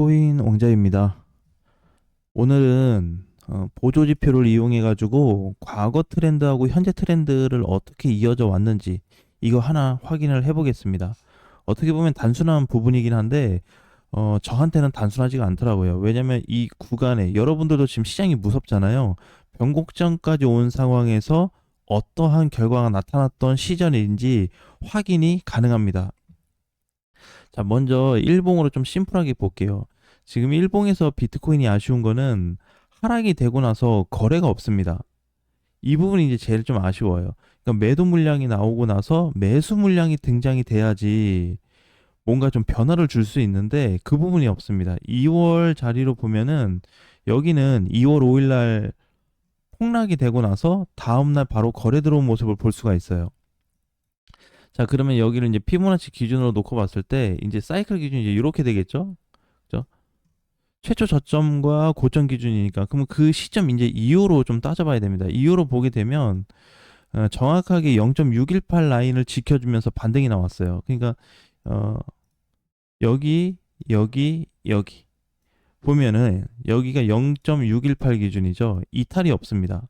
비트코인 왕자입니다. 오늘은 보조 지표를 이용해 가지고 과거 트렌드하고 현재 트렌드를 어떻게 이어져 왔는지 이거 하나 확인을 해 보겠습니다. 어떻게 보면 단순한 부분이긴 한데 저한테는 단순하지가 않더라고요. 왜냐면 이 구간에 여러분들도 지금 시장이 무섭잖아요. 변곡점까지 온 상황에서 어떠한 결과가 나타났던 시전인지 확인이 가능합니다. 자, 먼저 일봉으로 좀 심플하게 볼게요. 지금 일봉에서 비트코인이 아쉬운 거는 하락이 되고 나서 거래가 없습니다. 이 부분이 이제 제일 좀 아쉬워요. 그러니까 매도 물량이 나오고 나서 매수 물량이 등장이 돼야지 뭔가 좀 변화를 줄 수 있는데 그 부분이 없습니다. 2월 자리로 보면은 여기는 2월 5일 날 폭락이 되고 나서 다음 날 바로 거래 들어온 모습을 볼 수가 있어요. 자, 그러면 여기를 이제 피보나치 기준으로 놓고 봤을 때 이제 사이클 기준이 이제 이렇게 되겠죠? 그죠? 최초 저점과 고점 기준이니까 그러면 그 시점 이제 이후로 좀 따져봐야 됩니다. 이후로 보게 되면 정확하게 0.618 라인을 지켜주면서 반등이 나왔어요. 그러니까 어, 여기 보면은 여기가 0.618 기준이죠. 이탈이 없습니다.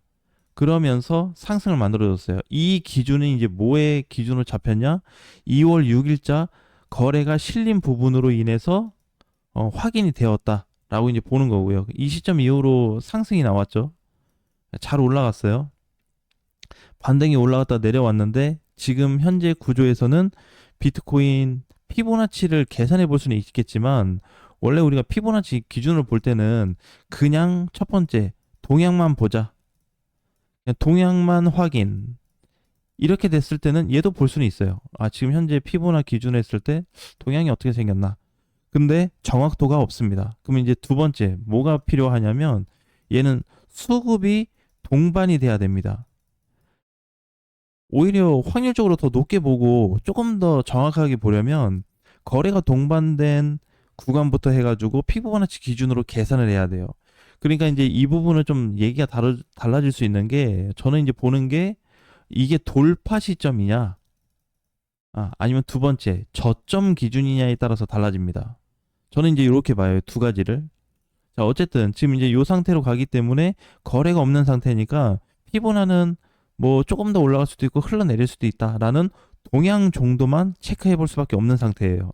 그러면서 상승을 만들어줬어요. 이 기준은 이제 뭐의 기준으로 잡혔냐? 2월 6일자 거래가 실린 부분으로 인해서 확인이 되었다라고 이제 보는 거고요. 이 시점 이후로 상승이 나왔죠. 잘 올라갔어요. 반등이 올라갔다 내려왔는데 지금 현재 구조에서는 비트코인 피보나치를 계산해 볼 수는 있겠지만 원래 우리가 피보나치 기준으로 볼 때는 그냥 첫 번째 동향만 보자. 그냥 동향만 확인. 이렇게 됐을 때는 얘도 볼 수는 있어요. 아, 지금 현재 피보나 기준으로 했을 때 동향이 어떻게 생겼나? 근데 정확도가 없습니다. 그럼 이제 두 번째, 뭐가 필요하냐면 얘는 수급이 동반이 돼야 됩니다. 오히려 확률적으로 더 높게 보고 조금 더 정확하게 보려면 거래가 동반된 구간부터 해가지고 피보나치 기준으로 계산을 해야 돼요. 그러니까 이제 이 부분은 좀 얘기가 달라질 수 있는 게 저는 이제 보는 게 이게 돌파 시점이냐 아니면 두 번째 저점 기준이냐에 따라서 달라집니다. 저는 이제 이렇게 봐요. 두 가지를. 자, 어쨌든 지금 이제 이 상태로 가기 때문에 거래가 없는 상태니까 피보나는 뭐 조금 더 올라갈 수도 있고 흘러내릴 수도 있다라는 동향 정도만 체크해 볼 수밖에 없는 상태예요.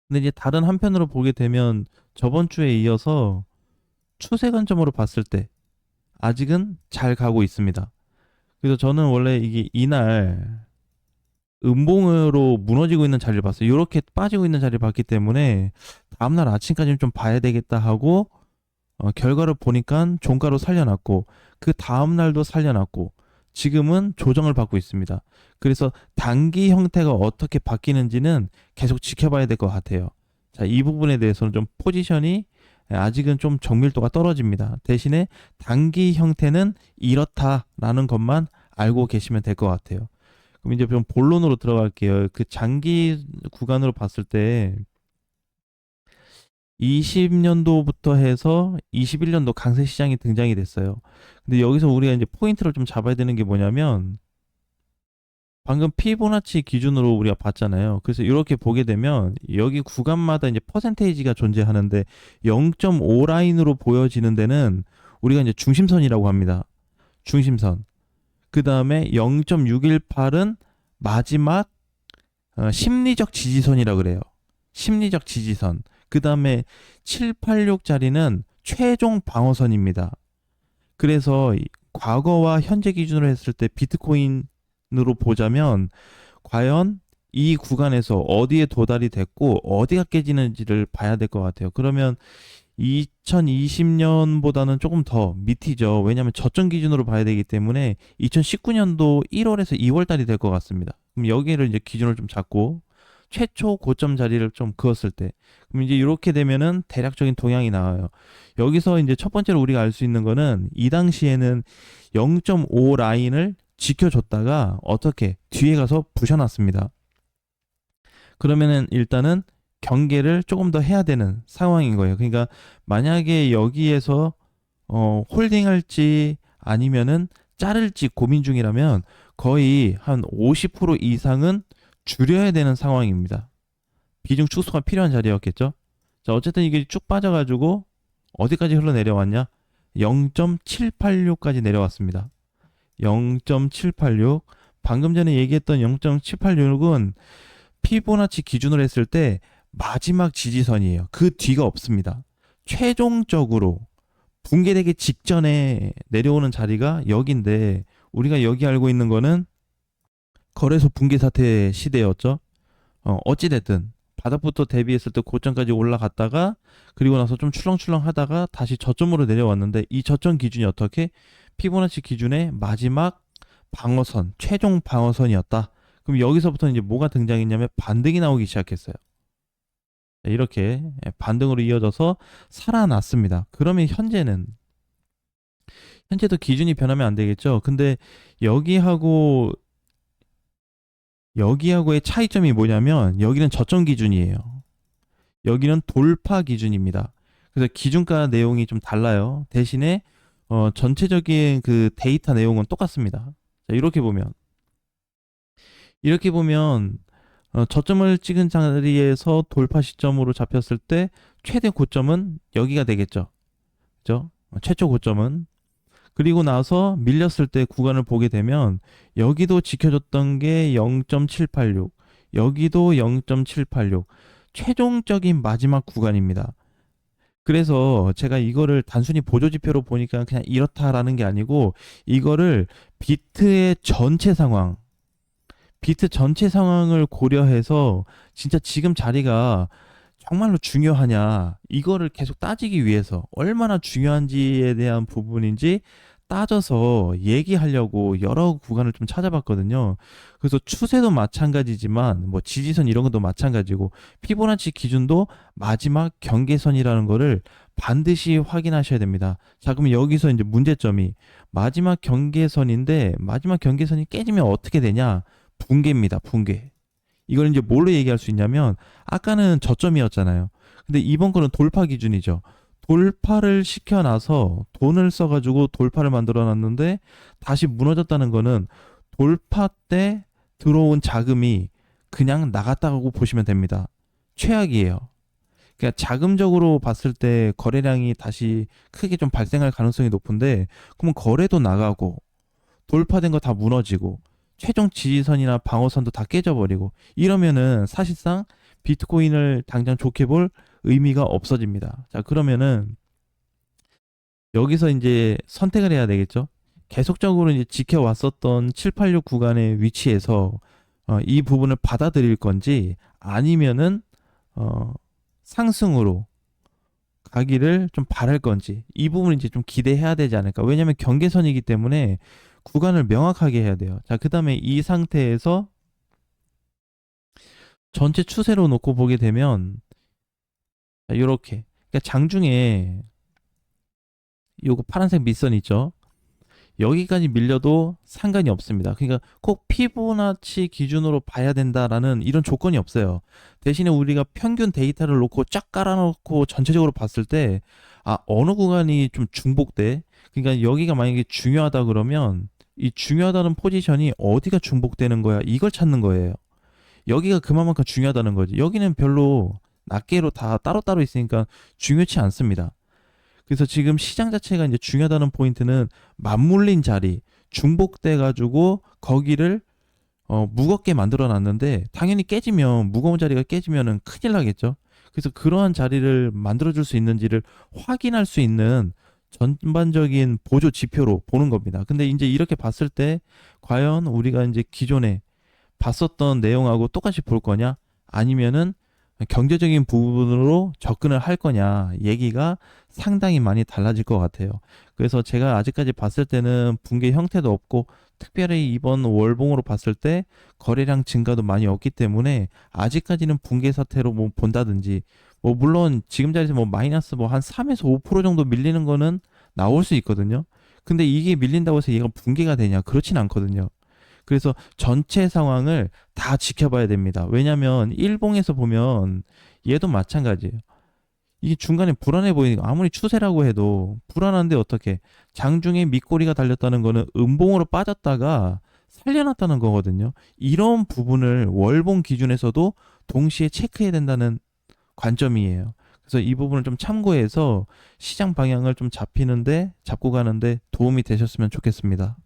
근데 이제 다른 한편으로 보게 되면 저번 주에 이어서 추세 관점으로 봤을 때 아직은 잘 가고 있습니다. 그래서 저는 원래 이게 이날 음봉으로 무너지고 있는 자리를 봤어요. 이렇게 빠지고 있는 자리를 봤기 때문에 다음날 아침까지는 좀 봐야 되겠다 하고 결과를 보니까 종가로 살려놨고 그 다음날도 살려놨고 지금은 조정을 받고 있습니다. 그래서 단기 형태가 어떻게 바뀌는지는 계속 지켜봐야 될 것 같아요. 자, 이 부분에 대해서는 좀 포지션이 아직은 좀 정밀도가 떨어집니다. 대신에 단기 형태는 이렇다라는 것만 알고 계시면 될 것 같아요. 그럼 이제 좀 본론으로 들어갈게요. 그 장기 구간으로 봤을 때 20년도부터 해서 21년도 강세 시장이 등장이 됐어요. 근데 여기서 우리가 이제 포인트를 좀 잡아야 되는 게 뭐냐면 방금 피보나치 기준으로 우리가 봤잖아요. 그래서 이렇게 보게 되면 여기 구간마다 이제 퍼센테이지가 존재하는데 0.5 라인으로 보여지는 데는 우리가 이제 중심선이라고 합니다. 중심선. 그 다음에 0.618은 마지막 심리적 지지선이라고 그래요. 심리적 지지선. 그 다음에 786짜리는 최종 방어선입니다. 그래서 과거와 현재 기준으로 했을 때 비트코인으로 보자면 과연 이 구간에서 어디에 도달이 됐고 어디가 깨지는지를 봐야 될 것 같아요. 그러면 2020년보다는 조금 더 밑이죠. 왜냐하면 저점 기준으로 봐야 되기 때문에 2019년도 1월에서 2월 달이 될 것 같습니다. 그럼 여기를 이제 기준을 좀 잡고 최초 고점 자리를 좀 그었을 때 그럼 이제 이렇게 되면은 대략적인 동향이 나와요. 여기서 이제 첫 번째로 우리가 알 수 있는 거는 이 당시에는 0.5 라인을 지켜줬다가 어떻게 뒤에 가서 부셔놨습니다. 그러면은 일단은 경계를 조금 더 해야 되는 상황인 거예요. 그러니까 만약에 여기에서 홀딩할지 아니면은 자를지 고민 중이라면 거의 한 50% 이상은 줄여야 되는 상황입니다. 비중 축소가 필요한 자리였겠죠. 자, 어쨌든 이게 쭉 빠져가지고 어디까지 흘러내려왔냐? 0.786까지 내려왔습니다. 0.786. 방금 전에 얘기했던 0.786은 피보나치 기준으로 했을 때 마지막 지지선이에요. 그 뒤가 없습니다. 최종적으로 붕괴되기 직전에 내려오는 자리가 여기인데, 우리가 여기 알고 있는 거는 거래소 붕괴 사태 시대였죠. 어찌됐든 바닥부터 대비했을 때 고점까지 올라갔다가 그리고 나서 좀 출렁출렁 하다가 다시 저점으로 내려왔는데, 이 저점 기준이 어떻게? 피보나치 기준의 마지막 방어선, 최종 방어선이었다. 그럼 여기서부터 이제 뭐가 등장했냐면 반등이 나오기 시작했어요. 이렇게 반등으로 이어져서 살아났습니다. 그러면 현재도 기준이 변하면 안 되겠죠. 근데 여기하고 여기하고의 차이점이 뭐냐면, 여기는 저점 기준이에요. 여기는 돌파 기준입니다. 그래서 기준가 내용이 좀 달라요. 대신에 전체적인 그 데이터 내용은 똑같습니다. 자, 이렇게 보면 저점을 찍은 자리에서 돌파 시점으로 잡혔을 때 최대 고점은 여기가 되겠죠. 그죠? 최초 고점은. 그리고 나서 밀렸을 때 구간을 보게 되면 여기도 지켜줬던 게 0.786, 여기도 0.786, 최종적인 마지막 구간입니다. 그래서 제가 이거를 단순히 보조지표로 보니까 그냥 이렇다라는 게 아니고, 이거를 비트의 전체 상황, 비트 전체 상황을 고려해서 진짜 지금 자리가 정말로 중요하냐, 이거를 계속 따지기 위해서 얼마나 중요한지에 대한 부분인지 따져서 얘기하려고 여러 구간을 좀 찾아봤거든요. 그래서 추세도 마찬가지지만 뭐 지지선 이런 것도 마찬가지고, 피보나치 기준도 마지막 경계선이라는 거를 반드시 확인하셔야 됩니다. 자, 그럼 여기서 이제 문제점이, 마지막 경계선인데 마지막 경계선이 깨지면 어떻게 되냐? 붕괴입니다. 붕괴. 이걸 이제 뭘로 얘기할 수 있냐면, 아까는 저점이었잖아요. 근데 이번 거는 돌파 기준이죠. 돌파를 시켜놔서 돈을 써가지고 돌파를 만들어 놨는데 다시 무너졌다는 거는 돌파 때 들어온 자금이 그냥 나갔다고 보시면 됩니다. 최악이에요. 그러니까 자금적으로 봤을 때 거래량이 다시 크게 좀 발생할 가능성이 높은데, 그러면 거래도 나가고 돌파된 거 다 무너지고 최종 지지선이나 방어선도 다 깨져버리고, 이러면은 사실상 비트코인을 당장 좋게 볼 의미가 없어집니다. 자, 그러면은 여기서 이제 선택을 해야 되겠죠. 계속적으로 이제 지켜왔었던 786 구간의 위치에서 이 부분을 받아들일 건지, 아니면은 상승으로 가기를 좀 바랄 건지, 이 부분을 이제 좀 기대해야 되지 않을까. 왜냐면 경계선이기 때문에 구간을 명확하게 해야 돼요. 자, 그 다음에 이 상태에서 전체 추세로 놓고 보게 되면 이렇게, 그러니까 장중에 요거 파란색 밑선 있죠. 여기까지 밀려도 상관이 없습니다. 그러니까 꼭 피보나치 기준으로 봐야 된다라는 이런 조건이 없어요. 대신에 우리가 평균 데이터를 놓고 쫙 깔아놓고 전체적으로 봤을 때, 어느 구간이 좀 중복돼. 그러니까 여기가 만약에 중요하다 그러면 이 중요하다는 포지션이 어디가 중복되는 거야, 이걸 찾는 거예요. 여기가 그만큼 중요하다는 거지. 여기는 별로 낱개로 다 따로따로 있으니까 중요치 않습니다. 그래서 지금 시장 자체가 이제 중요하다는 포인트는 맞물린 자리, 중복돼 가지고 거기를 무겁게 만들어 놨는데, 당연히 깨지면, 무거운 자리가 깨지면은 큰일 나겠죠. 그래서 그러한 자리를 만들어 줄 수 있는지를 확인할 수 있는 전반적인 보조 지표로 보는 겁니다. 근데 이제 이렇게 봤을 때 과연 우리가 이제 기존에 봤었던 내용하고 똑같이 볼 거냐, 아니면은 경제적인 부분으로 접근을 할 거냐, 얘기가 상당히 많이 달라질 것 같아요. 그래서 제가 아직까지 봤을 때는 붕괴 형태도 없고, 특별히 이번 월봉으로 봤을 때 거래량 증가도 많이 없기 때문에 아직까지는 붕괴 사태로 뭐 본다든지, 뭐 물론 지금 자리에서 뭐 마이너스 뭐 한 3에서 5% 정도 밀리는 거는 나올 수 있거든요. 근데 이게 밀린다고 해서 얘가 붕괴가 되냐? 그렇진 않거든요. 그래서 전체 상황을 다 지켜봐야 됩니다. 왜냐면 일봉에서 보면 얘도 마찬가지예요. 이게 중간에 불안해 보이니까, 아무리 추세라고 해도 불안한데 어떻게, 장중에 밑꼬리가 달렸다는 거는 음봉으로 빠졌다가 살려놨다는 거거든요. 이런 부분을 월봉 기준에서도 동시에 체크해야 된다는 관점이에요. 그래서 이 부분을 좀 참고해서 시장 방향을 좀 잡고 가는데 도움이 되셨으면 좋겠습니다.